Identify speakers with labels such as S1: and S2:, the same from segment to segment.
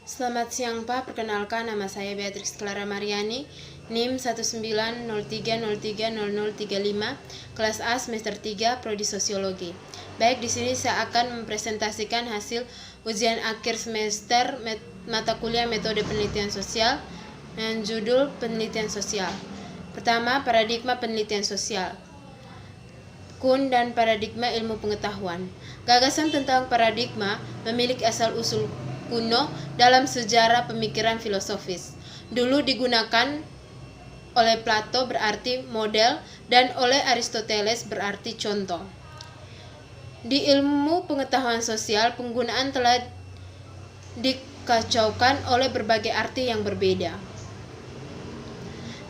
S1: Selamat siang Pak, perkenalkan nama saya Beatrix Clara Mariani, NIM 19030300035, kelas A semester 3, Prodi Sosiologi. Baik, di sini saya akan mempresentasikan hasil ujian akhir semester mata kuliah Metode Penelitian Sosial dengan judul Penelitian Sosial. Pertama, paradigma penelitian sosial. Kuhn dan paradigma ilmu pengetahuan. Gagasan tentang paradigma memiliki asal-usul kuno dalam sejarah pemikiran filosofis. Dulu digunakan oleh Plato berarti model dan oleh Aristoteles berarti contoh. Di ilmu pengetahuan sosial, penggunaan telah dikacaukan oleh berbagai arti yang berbeda.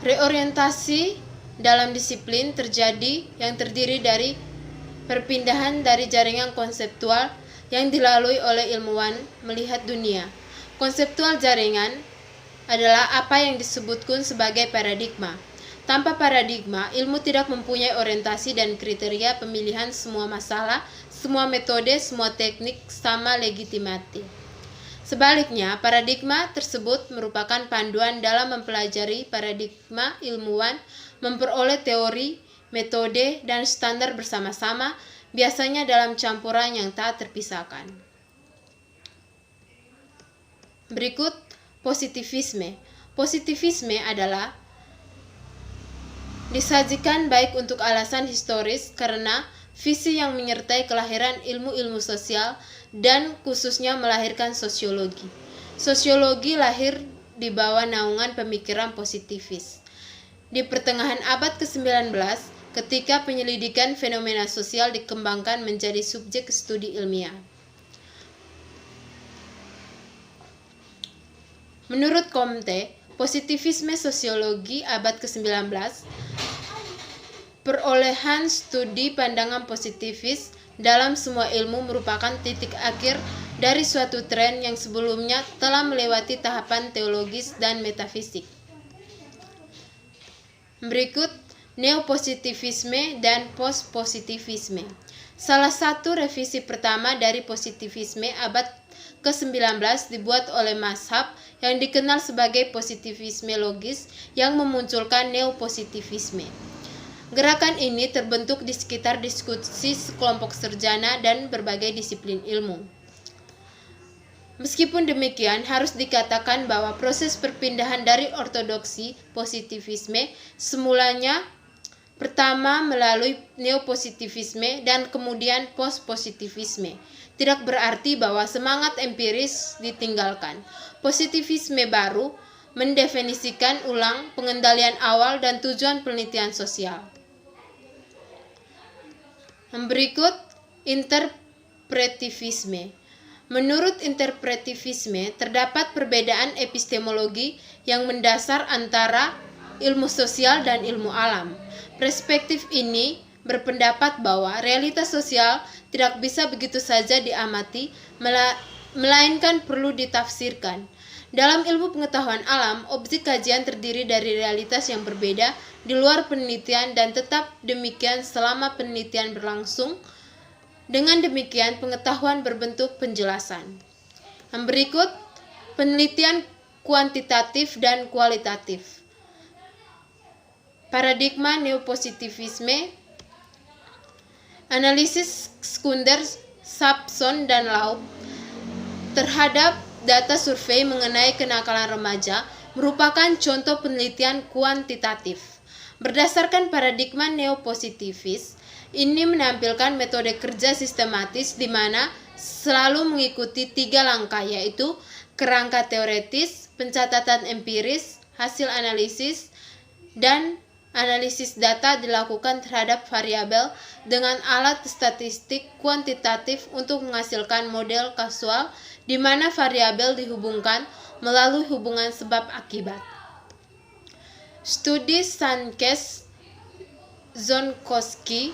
S1: Reorientasi dalam disiplin terjadi yang terdiri dari perpindahan dari jaringan konseptual yang dilalui oleh ilmuwan melihat dunia. Konseptual jaringan adalah apa yang disebutkan sebagai paradigma. Tanpa paradigma, ilmu tidak mempunyai orientasi dan kriteria pemilihan semua masalah, semua metode, semua teknik sama legitimati. Sebaliknya, paradigma tersebut merupakan panduan dalam mempelajari paradigma. Ilmuwan memperoleh teori, metode, dan standar bersama-sama, biasanya dalam campuran yang tak terpisahkan. Berikut positivisme. Positivisme adalah disajikan baik untuk alasan historis karena visi yang menyertai kelahiran ilmu-ilmu sosial dan khususnya melahirkan sosiologi. Sosiologi lahir di bawah naungan pemikiran positivis. Di pertengahan abad ke-19, ketika penyelidikan fenomena sosial dikembangkan menjadi subjek studi ilmiah. Menurut Comte, positivisme sosiologi abad ke-19, perolehan studi pandangan positivis dalam semua ilmu merupakan titik akhir dari suatu tren yang sebelumnya telah melewati tahapan teologis dan metafisik. Berikut neopositivisme dan postpositivisme. Salah satu revisi pertama dari positivisme abad ke-19 dibuat oleh mazhab yang dikenal sebagai positivisme logis yang memunculkan neopositivisme. Gerakan ini terbentuk di sekitar diskusi sekelompok sarjana dan berbagai disiplin ilmu. Meskipun demikian, harus dikatakan bahwa proses perpindahan dari ortodoksi positivisme semulanya pertama melalui neopositivisme dan kemudian postpositivisme tidak berarti bahwa semangat empiris ditinggalkan. Positivisme baru mendefinisikan ulang pengendalian awal dan tujuan penelitian sosial. Berikut interpretivisme. Menurut interpretivisme, terdapat perbedaan epistemologi yang mendasar antara ilmu sosial dan ilmu alam. Perspektif ini berpendapat bahwa realitas sosial tidak bisa begitu saja diamati, melainkan perlu ditafsirkan. Dalam ilmu pengetahuan alam, objek kajian terdiri dari realitas yang berbeda di luar penelitian dan tetap demikian selama penelitian berlangsung. Dengan demikian, pengetahuan berbentuk penjelasan. Yang berikut, penelitian kuantitatif dan kualitatif. Paradigma neopositivisme, analisis sekunder Sampson dan Laub terhadap data survei mengenai kenakalan remaja merupakan contoh penelitian kuantitatif. Berdasarkan paradigma neopositivis, ini menampilkan metode kerja sistematis di mana selalu mengikuti 3 langkah, yaitu kerangka teoretis, pencatatan empiris, hasil analisis, dan analisis data dilakukan terhadap variabel dengan alat statistik kuantitatif untuk menghasilkan model kausal di mana variabel dihubungkan melalui hubungan sebab akibat. Studi Sankes-Zonkowski,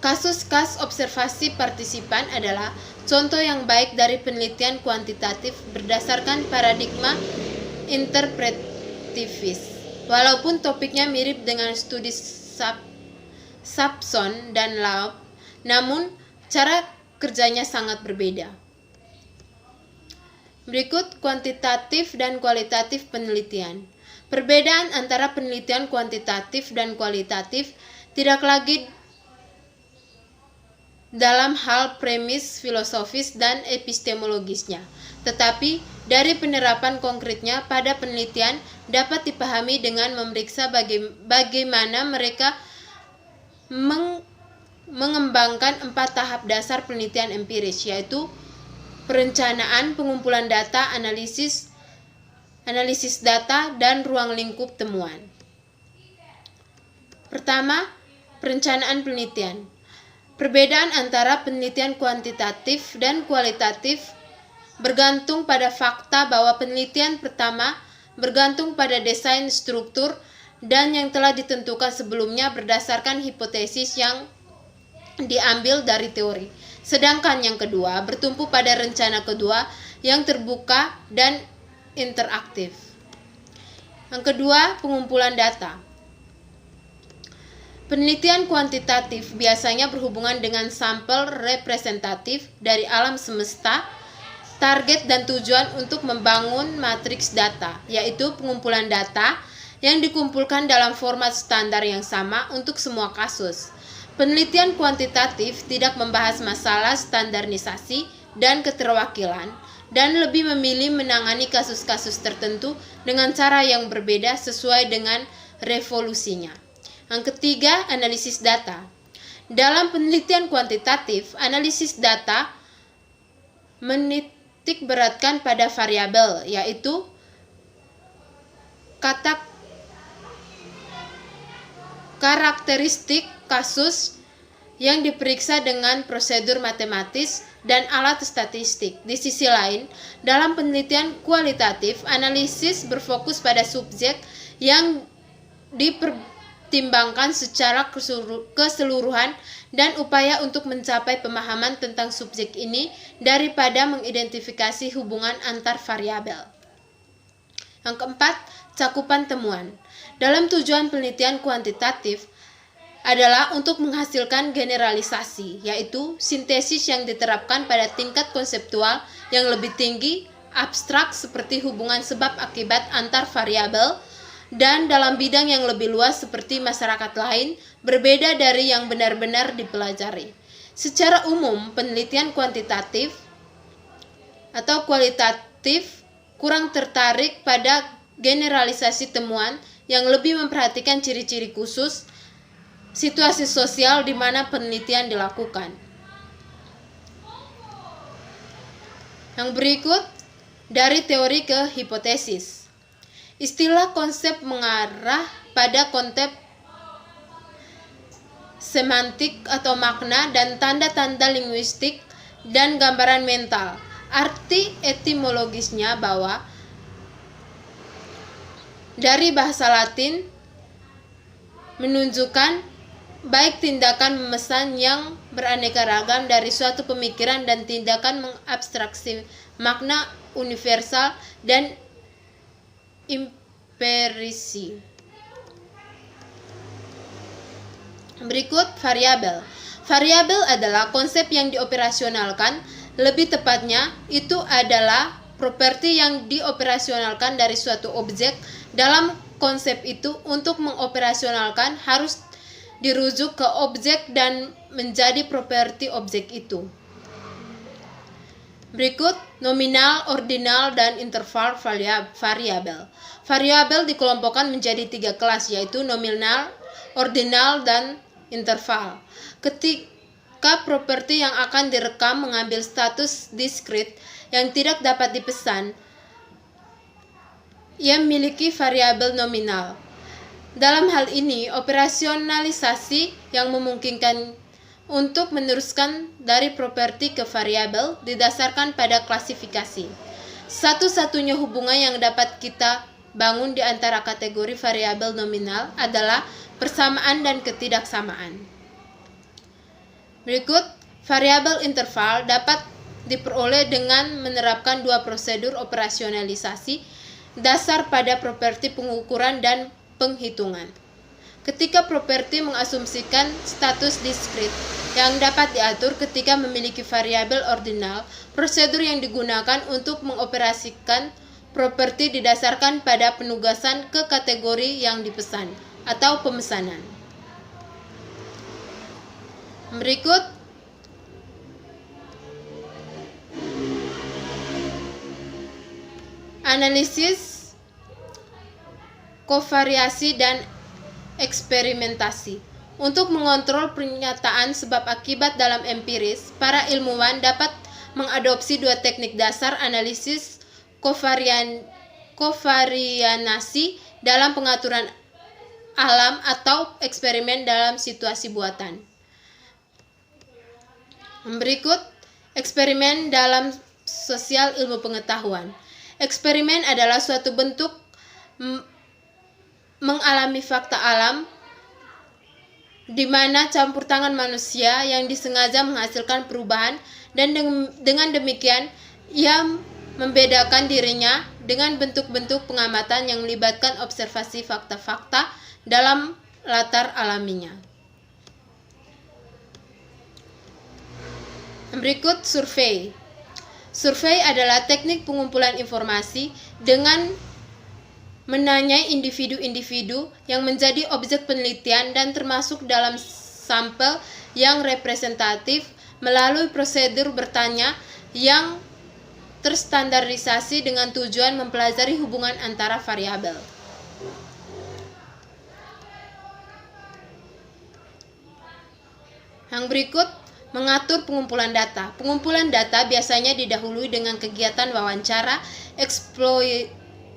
S1: kasus kas observasi partisipan adalah contoh yang baik dari penelitian kuantitatif berdasarkan paradigma interpretivis. Walaupun topiknya mirip dengan studi Sampson dan Laub, namun cara kerjanya sangat berbeda. Berikut kuantitatif dan kualitatif penelitian. Perbedaan antara penelitian kuantitatif dan kualitatif tidak lagi dalam hal premis filosofis dan epistemologisnya, tetapi dari penerapan konkretnya pada penelitian dapat dipahami dengan memeriksa bagaimana mereka mengembangkan 4 tahap dasar penelitian empiris, yaitu perencanaan, pengumpulan data, analisis data, dan ruang lingkup temuan. Pertama, perencanaan penelitian. Perbedaan antara penelitian kuantitatif dan kualitatif bergantung pada fakta bahwa penelitian pertama bergantung pada desain struktur dan yang telah ditentukan sebelumnya berdasarkan hipotesis yang diambil dari teori. Sedangkan yang kedua bertumpu pada rencana kedua yang terbuka dan interaktif. Yang kedua, pengumpulan data. Penelitian kuantitatif biasanya berhubungan dengan sampel representatif dari alam semesta, target dan tujuan untuk membangun matriks data, yaitu pengumpulan data yang dikumpulkan dalam format standar yang sama untuk semua kasus. Penelitian kuantitatif tidak membahas masalah standarisasi dan keterwakilan, dan lebih memilih menangani kasus-kasus tertentu dengan cara yang berbeda sesuai dengan revolusinya. Yang ketiga, analisis data. Dalam penelitian kuantitatif, analisis data menitik beratkan pada variabel, yaitu karakteristik kasus yang diperiksa dengan prosedur matematis dan alat statistik. Di sisi lain, dalam penelitian kualitatif, analisis berfokus pada subjek yang dipertimbangkan secara keseluruhan dan upaya untuk mencapai pemahaman tentang subjek ini daripada mengidentifikasi hubungan antar variabel. Yang keempat, cakupan temuan. Dalam tujuan penelitian kuantitatif adalah untuk menghasilkan generalisasi, yaitu sintesis yang diterapkan pada tingkat konseptual yang lebih tinggi, abstrak seperti hubungan sebab akibat antar variabel, dan dalam bidang yang lebih luas seperti masyarakat lain, berbeda dari yang benar-benar dipelajari. Secara umum, penelitian kuantitatif atau kualitatif kurang tertarik pada generalisasi temuan yang lebih memperhatikan ciri-ciri khusus situasi sosial di mana penelitian dilakukan. Yang berikut, dari teori ke hipotesis. Istilah konsep mengarah pada konsep semantik atau makna dan tanda-tanda linguistik dan gambaran mental. Arti etimologisnya bahwa dari bahasa Latin menunjukkan baik tindakan memesan yang beraneka ragam dari suatu pemikiran dan tindakan mengabstraksi makna universal dan imperisi. Berikut variabel. Variabel adalah konsep yang dioperasionalkan, lebih tepatnya itu adalah properti yang dioperasionalkan dari suatu objek. Dalam konsep itu, untuk mengoperasionalkan harus dirujuk ke objek dan menjadi properti objek itu. Berikut nominal, ordinal, dan interval variabel. Variabel dikelompokkan menjadi 3 kelas, yaitu nominal, ordinal, dan interval. Ketika properti yang akan direkam mengambil status diskrit yang tidak dapat dipesan, ia memiliki variabel nominal. Dalam hal ini, operasionalisasi yang memungkinkan untuk meneruskan dari properti ke variabel didasarkan pada klasifikasi. Satu-satunya hubungan yang dapat kita bangun di antara kategori variabel nominal adalah persamaan dan ketidaksamaan. Berikut, variabel interval dapat diperoleh dengan menerapkan 2 prosedur operasionalisasi dasar pada properti pengukuran dan penghitungan. Ketika properti mengasumsikan status diskrit, yang dapat diatur ketika memiliki variabel ordinal. Prosedur yang digunakan untuk mengoperasikan properti didasarkan pada penugasan ke kategori yang dipesan atau pemesanan. Berikut analisis kovariasi dan eksperimentasi. Untuk mengontrol pernyataan sebab akibat dalam empiris, para ilmuwan dapat mengadopsi dua teknik dasar analisis kovarianasi dalam pengaturan alam atau eksperimen dalam situasi buatan. Berikut eksperimen dalam sosial ilmu pengetahuan. Eksperimen adalah suatu bentuk mengalami fakta alam di mana campur tangan manusia yang disengaja menghasilkan perubahan, dan dengan demikian ia membedakan dirinya dengan bentuk-bentuk pengamatan yang melibatkan observasi fakta-fakta dalam latar alaminya. Berikut survei. Survei adalah teknik pengumpulan informasi dengan menanyai individu-individu yang menjadi objek penelitian dan termasuk dalam sampel yang representatif melalui prosedur bertanya yang terstandarisasi dengan tujuan mempelajari hubungan antara variabel. Yang berikut mengatur pengumpulan data. Pengumpulan data biasanya didahului dengan kegiatan wawancara,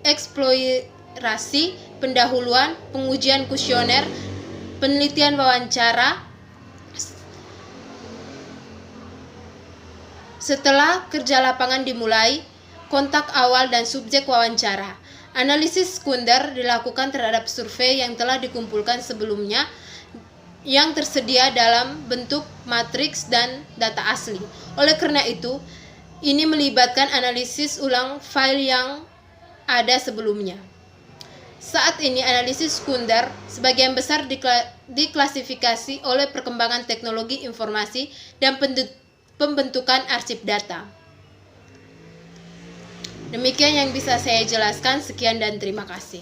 S1: eksplorasi, pendahuluan, pengujian kuesioner, penelitian wawancara. Setelah kerja lapangan dimulai, kontak awal dan subjek wawancara. Analisis sekunder dilakukan terhadap survei yang telah dikumpulkan sebelumnya yang tersedia dalam bentuk matriks dan data asli. Oleh karena itu, ini melibatkan analisis ulang file yang ada sebelumnya. Saat ini analisis sekunder sebagian besar diklasifikasi oleh perkembangan teknologi informasi dan pembentukan arsip data. Demikian yang bisa saya jelaskan. Sekian dan terima kasih.